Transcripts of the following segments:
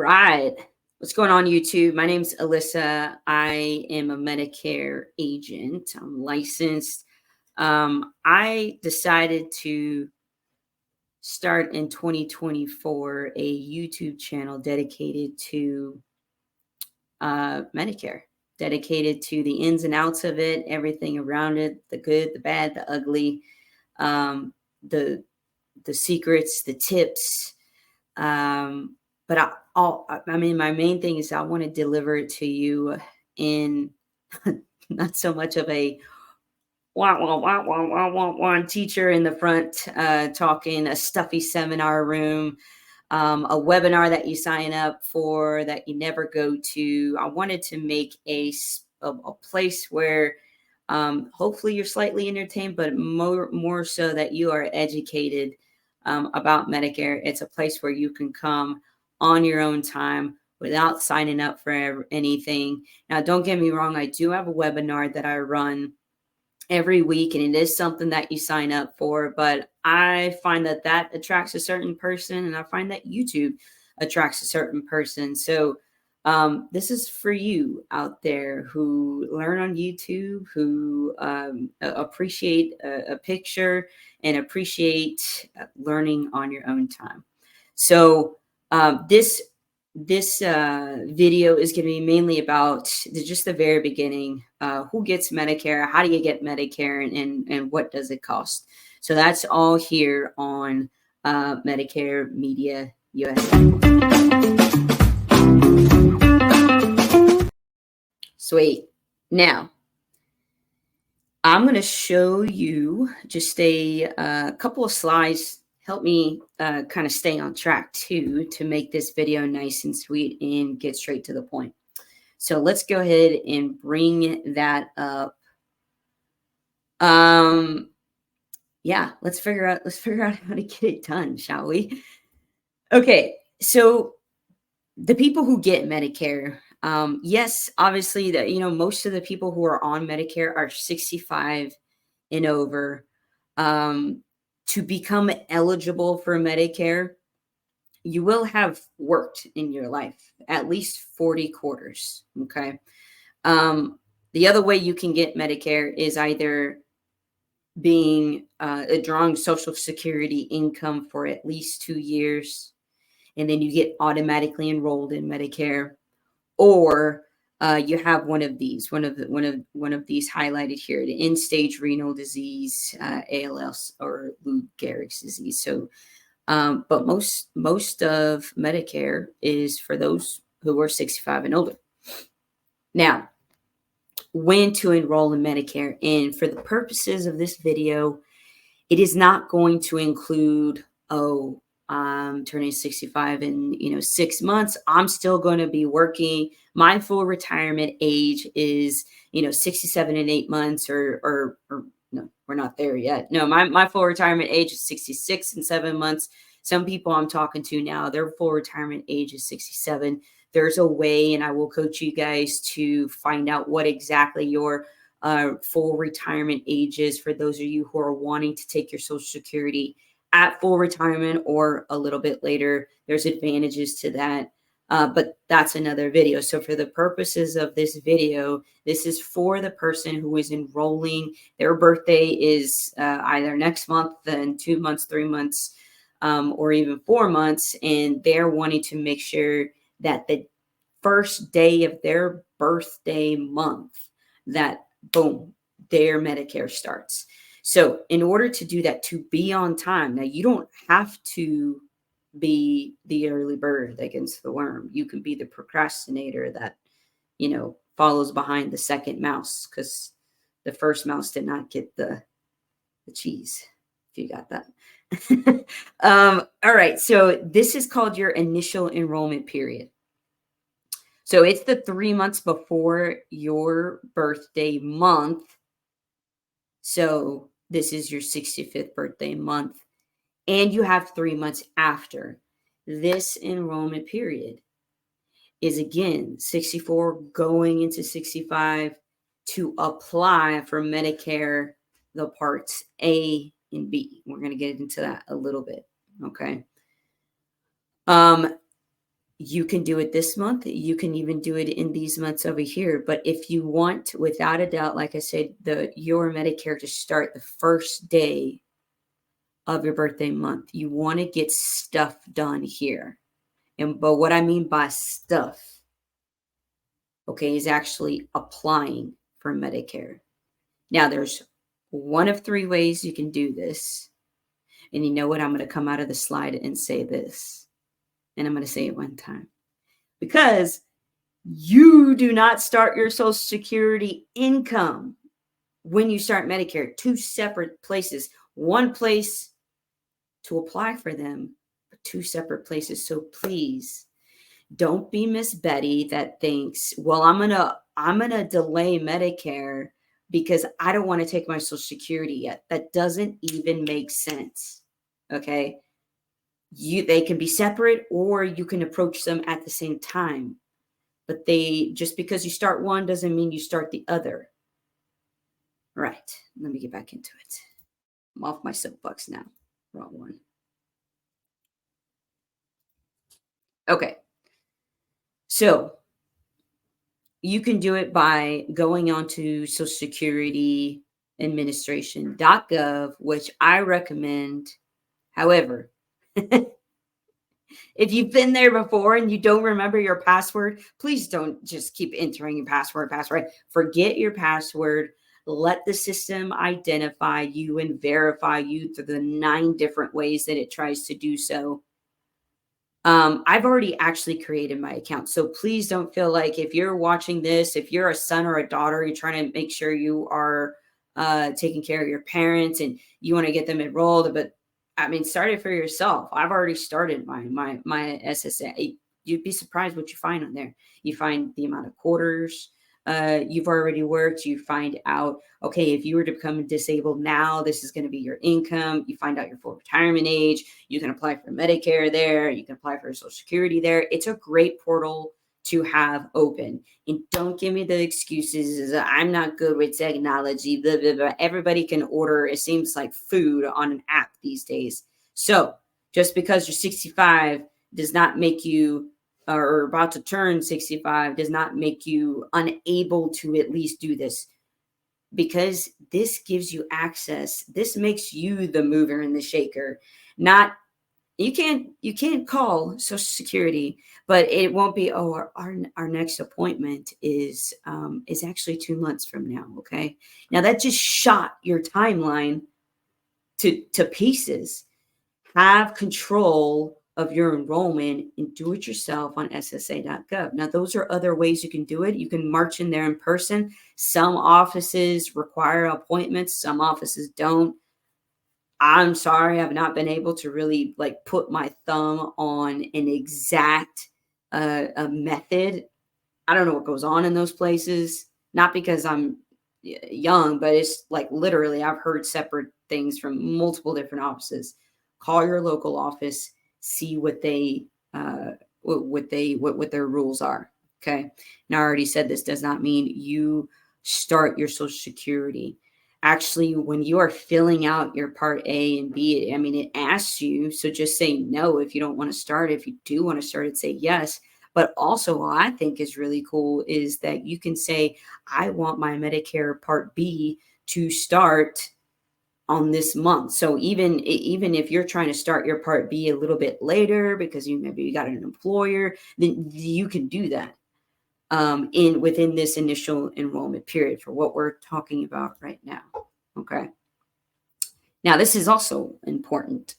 right. What's going on, YouTube? My name's Alyssa. I am a Medicare agent. I'm licensed. I decided to start in 2024 a YouTube channel dedicated to Medicare, dedicated to the ins and outs of it, everything around it, the good, the bad, the ugly, um, the the secrets, the tips. But I mean, my main thing is I want to deliver it to you in not so much of a wah, wah, wah, wah, wah, wah, wah, teacher in the front talking a stuffy seminar room, a webinar that you sign up for that you never go to. I wanted to make a place where hopefully you're slightly entertained, but more so that you are educated about Medicare. It's a place where you can come on your own time without signing up for anything. Now, don't get me wrong. I do have a webinar that I run every week, and it is something that you sign up for, but I find that attracts a certain person, and I find that YouTube attracts a certain person. So this is for you out there who learn on YouTube, who appreciate a picture and appreciate learning on your own time. So this video is going to be mainly about just the very beginning. Who gets Medicare? How do you get Medicare? And what does it cost? So that's all here on Medicare Media USA. Sweet. Now, I'm going to show you just a couple of slides. Help me kind of stay on track too, to make this video nice and sweet and get straight to the point. So let's go ahead and bring that up. Yeah, let's figure out how to get it done, shall we? Okay, so the people who get Medicare, yes, obviously that most of the people who are on Medicare are 65 and over. To become eligible for Medicare, you will have worked in your life at least 40 quarters. Okay. The other way you can get Medicare is either being drawing Social Security income for at least 2 years, and then you get automatically enrolled in Medicare, or you have one of these highlighted here: the end-stage renal disease, ALS, or Lou Gehrig's disease. So, but most of Medicare is for those who are 65 and older. Now, when to enroll in Medicare, and for the purposes of this video, it is not going to include, I'm turning 65 in 6 months. I'm still going to be working. My full retirement age is 67 and 8 months, or no, we're not there yet. No, my full retirement age is 66 and 7 months. Some people I'm talking to now, their full retirement age is 67. There's a way, and I will coach you guys to find out what exactly your full retirement age is for those of you who are wanting to take your Social Security at full retirement or a little bit later. There's advantages to that, but that's another video. So for the purposes of this video, this is for the person who is enrolling. Their birthday is either next month, then 2 months, 3 months, or even 4 months, and they're wanting to make sure that the first day of their birthday month, that boom, their Medicare starts. So in order to do that, to be on time, now you don't have to be the early bird against the worm. You can be the procrastinator that, follows behind the second mouse, because the first mouse did not get the cheese, if you got that. All right. So this is called your initial enrollment period. So it's the 3 months before your birthday month. So this is your 65th birthday month, and you have 3 months after. This enrollment period is, again, 64 going into 65 to apply for Medicare, the parts A and B. We're going to get into that a little bit. Okay. You can do it this month. You can even do it in these months over here. But if you want, without a doubt, like I said, your Medicare to start the first day of your birthday month, you want to get stuff done here. But what I mean by stuff, okay, is actually applying for Medicare. Now, there's one of three ways you can do this. And you know what? I'm going to come out of the slide and say this. And I'm going to say it one time. Because you do not start your Social Security income when you start Medicare. Two separate places. One place to apply for them, but two separate places. So please don't be Miss Betty that thinks, well, I'm gonna delay Medicare because I don't want to take my Social Security yet. That doesn't even make sense. Okay. They can be separate, or you can approach them at the same time. But just because you start one doesn't mean you start the other. Right. Let me get back into it. I'm off my soapbox now. Wrong one. Okay. So you can do it by going onto Social Security Administration.gov, which I recommend. However, if you've been there before and you don't remember your password, please don't just keep entering your password. Forget your password. Let the system identify you and verify you through the 9 different ways that it tries to do so. I've already actually created my account. So please don't feel like, if you're watching this, if you're a son or a daughter, you're trying to make sure you are taking care of your parents and you want to get them enrolled. But I mean, start it for yourself. I've already started my SSA. You'd be surprised what you find on there. You find the amount of quarters you've already worked. You find out, okay, if you were to become disabled now, this is going to be your income. You find out your full retirement age. You can apply for Medicare there. You can apply for Social Security there. It's a great portal to have open. And don't give me the excuses. I'm not good with technology. Blah, blah, blah. Everybody can order, it seems like, food on an app these days. So just because you're 65 does not make you, or about to turn 65, does not make you unable to at least do this, because this gives you access. This makes you the mover and the shaker. Not, you can't call Social Security, but it won't be, oh, our next appointment is actually 2 months from now. Okay, now that just shot your timeline to pieces. Have control of your enrollment and do it yourself on ssa.gov. Now, those are other ways you can do it. You can march in there in person. Some offices require appointments, some offices don't. I'm sorry, I've not been able to really like put my thumb on an exact a method. I don't know what goes on in those places. Not because I'm young, but it's like literally I've heard separate things from multiple different offices. Call your local office, see what they what their rules are. Okay. Now I already said this does not mean you start your Social Security. Actually, when you are filling out your Part A and B, I mean, it asks you. So just say no if you don't want to start. If you do want to start it, say yes. But also, what I think is really cool is that you can say, I want my Medicare Part B to start on this month. So even if you're trying to start your Part B a little bit later because maybe you got an employer, then you can do that within this initial enrollment period for what we're talking about right now. Okay. Now, this is also important.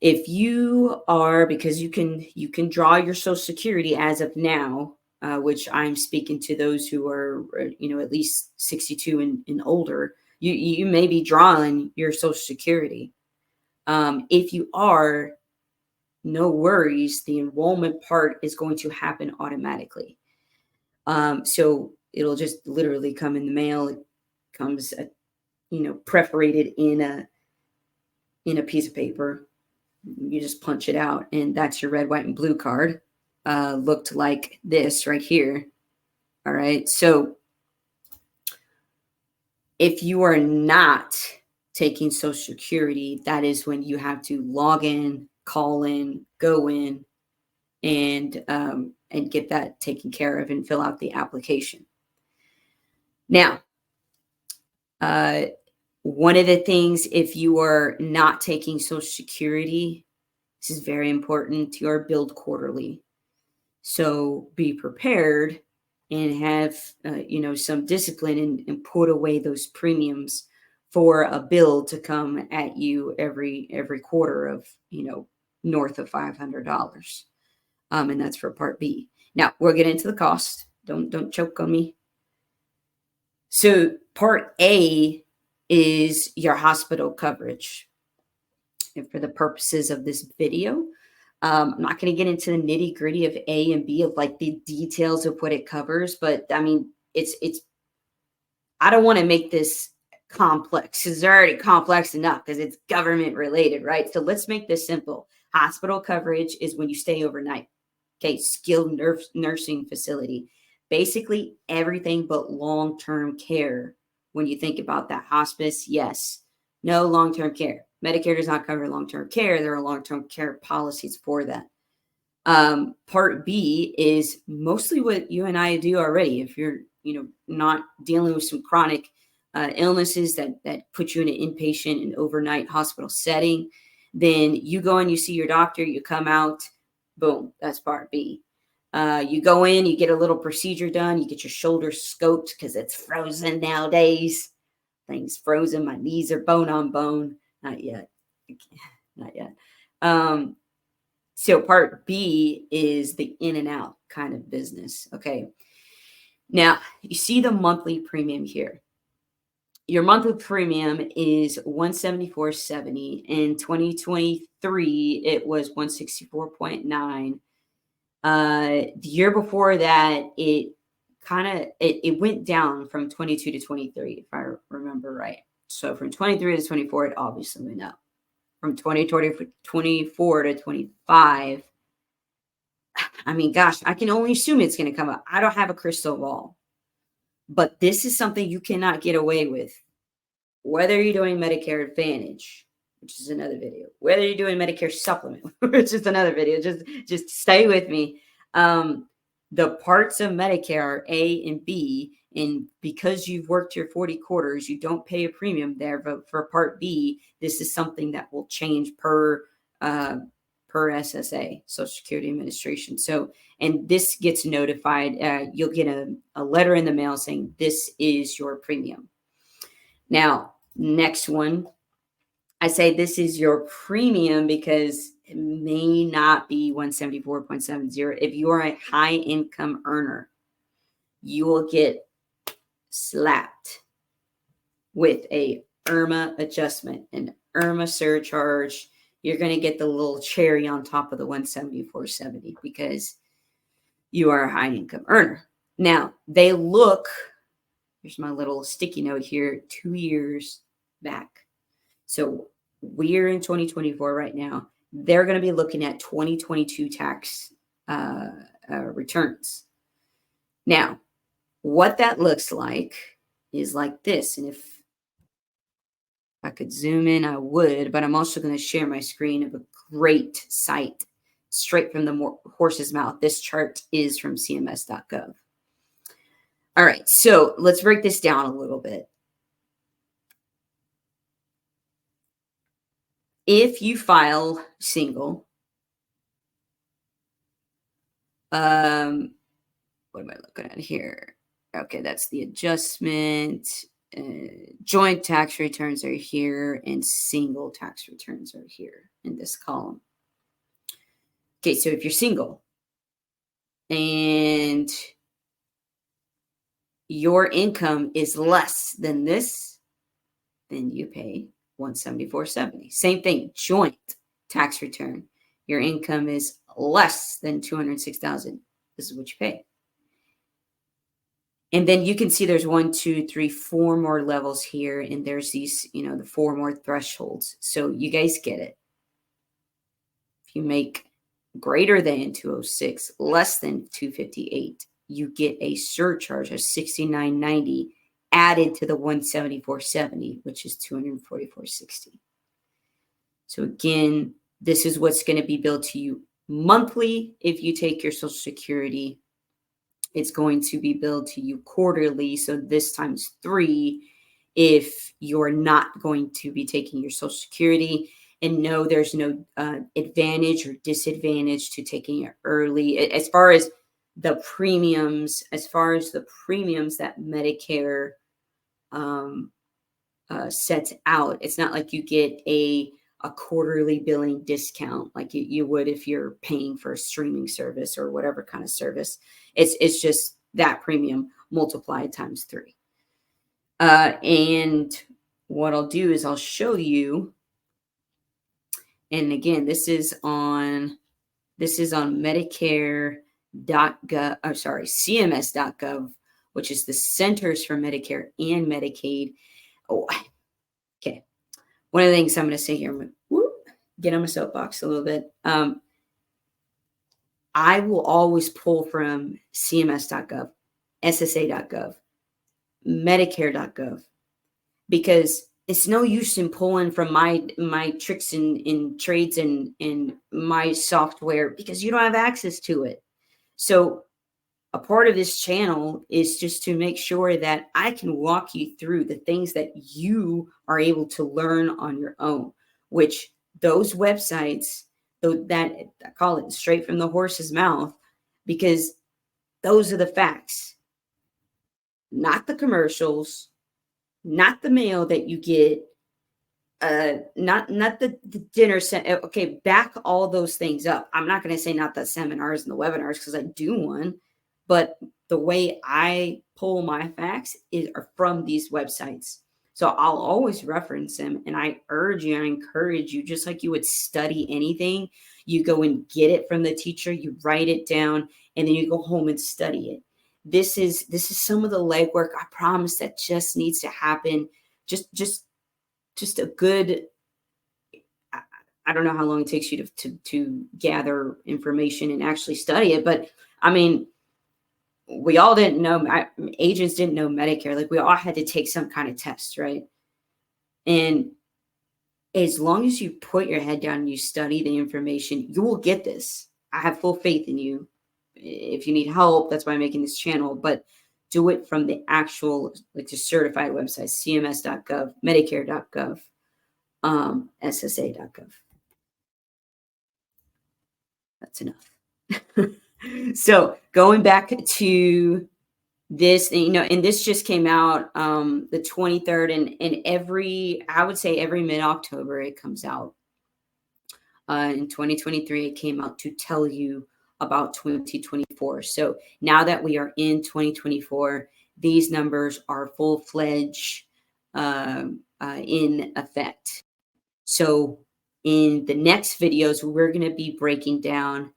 If you are, because you can draw your Social Security as of now, which I'm speaking to those who are at least 62 and older. You may be drawing your Social Security. If you are, no worries. The enrollment part is going to happen automatically. So it'll just literally come in the mail. It comes, perforated in a piece of paper. You just punch it out, and that's your red, white, and blue card. Looked like this right here. All right. So if you are not taking Social Security, that is when you have to log in, call in, go in, and get that taken care of and fill out the application. Now, uh, one of the things, if you are not taking Social Security, this is very important, you are billed quarterly. So be prepared and have some discipline and put away those premiums for a bill to come at you every quarter of north of $500. And that's for Part B. Now we'll get into the cost. Don't choke on me. So Part A is your hospital coverage. And for the purposes of this video, I'm not going to get into the nitty gritty of A and B of like the details of what it covers, but I mean, I don't want to make this complex because it's already complex enough because it's government related, right? So let's make this simple. Hospital coverage is when you stay overnight. Okay, skilled nursing facility. Basically everything but long-term care. When you think about that, hospice, yes. No long-term care. Medicare does not cover long-term care. There are long-term care policies for that. Part B is mostly what you and I do already. If you're, not dealing with some chronic illnesses that put you in an inpatient and overnight hospital setting, then you go and you see your doctor, you come out, boom, that's Part B. You go in, you get a little procedure done, you get your shoulder scoped because it's frozen nowadays. Things frozen, my knees are bone on bone. Not yet. Not yet. So Part B is the in and out kind of business. Okay. Now you see the monthly premium here. Your monthly premium is $174.70. In 2023, it was $164.9. The year before that, it went down from 22 to 23, if I remember right. So from 23 to 24, it obviously went up. From 2024 to 25, I mean, gosh, I can only assume it's going to come up. I don't have a crystal ball, but this is something you cannot get away with. Whether you're doing Medicare Advantage, which is another video, whether you're doing Medicare Supplement, which is another video, just stay with me. The parts of Medicare are A and B, and because you've worked your 40 quarters, you don't pay a premium there. But for Part B, this is something that will change per SSA, Social Security Administration. So, and this gets notified. You'll get a letter in the mail saying this is your premium. Now, next one, I say this is your premium because it may not be 174.70. If you are a high income earner, you will get slapped with a IRMA adjustment, an IRMA surcharge. You're going to get the little cherry on top of the 174.70 because you are a high income earner. Now, they look, here's my little sticky note here, 2 years back. So we're in 2024 right now. They're going to be looking at 2022 tax returns. Now, what that looks like is like this. And if I could zoom in, I would, but I'm also going to share my screen of a great site straight from the horse's mouth. This chart is from cms.gov. All right, so let's break this down a little bit. If you file single, what am I looking at here? Okay, that's the adjustment. Joint tax returns are here, and single tax returns are here in this column. Okay, so if you're single and your income is less than this, then you pay $174.70. Same thing, joint tax return. Your income is less than $206,000. This is what you pay. And then you can see there's 1, 2, 3, 4 more levels here. And there's these, the 4 more thresholds. So you guys get it. If you make greater than 206, less than 258, you get a surcharge of $69.90 added to the $174.70, which is $244.60. So again, this is what's going to be billed to you monthly if you take your Social Security. It's going to be billed to you quarterly. So this times 3 if you're not going to be taking your Social Security. And no, there's no advantage or disadvantage to taking it early. As far as the premiums, that Medicare um, sets out, it's not like you get a quarterly billing discount like you would if you're paying for a streaming service or whatever kind of service. It's just that premium multiplied times 3. And what I'll do is I'll show you. And again, this is on Medicare.gov, or sorry, CMS.gov, which is the Centers for Medicare and Medicaid. Oh, okay. One of the things I'm going to say here, I'm going to get on my soapbox a little bit. I will always pull from CMS.gov, SSA.gov, Medicare.gov, because it's no use in pulling from my tricks and trades and my software because you don't have access to it. So a part of this channel is just to make sure that I can walk you through the things that you are able to learn on your own, which those websites, though, that I call it straight from the horse's mouth, because those are the facts, not the commercials, not the mail that you get, not the dinner set. Okay, back all those things up. I'm not going to say not the seminars and the webinars because I do one, but the way I pull my facts are from these websites. So I'll always reference them, and I encourage you, just like you would study anything, you go and get it from the teacher, you write it down, and then you go home and study it. This is some of the legwork, I promise, that just needs to happen. Just a good, I don't know how long it takes you to gather information and actually study it, but I mean, we all didn't know, agents didn't know Medicare. Like, we all had to take some kind of test, right? And as long as you put your head down and you study the information, you will get this. I have full faith in you. If you need help, that's why I'm making this channel, but do it from the actual, like, the certified website, cms.gov, medicare.gov, ssa.gov. That's enough. So going back to this, and this just came out the 23rd, and I would say every mid-October it comes out. In 2023, it came out to tell you about 2024. So now that we are in 2024, these numbers are full-fledged in effect. So in the next videos, we're going to be breaking down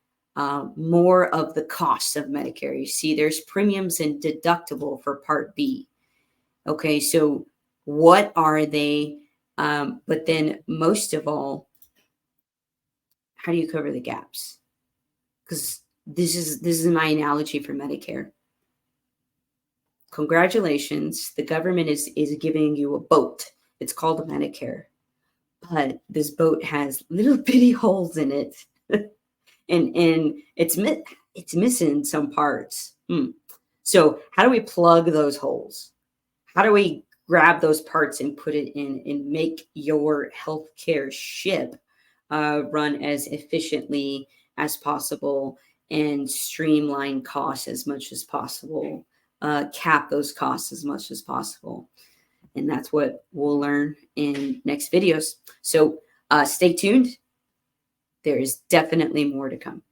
more of the costs of Medicare. You see, there's premiums and deductible for Part B. Okay, so what are they? But then most of all, how do you cover the gaps? Because this is my analogy for Medicare. Congratulations, the government is giving you a boat. It's called Medicare, but this boat has little bitty holes in it, and it's missing some parts. So how do we plug those holes? How do we grab those parts and put it in and make your healthcare ship run as efficiently as possible and streamline costs as much as possible, cap those costs as much as possible? And that's what we'll learn in next videos. So stay tuned. There is definitely more to come.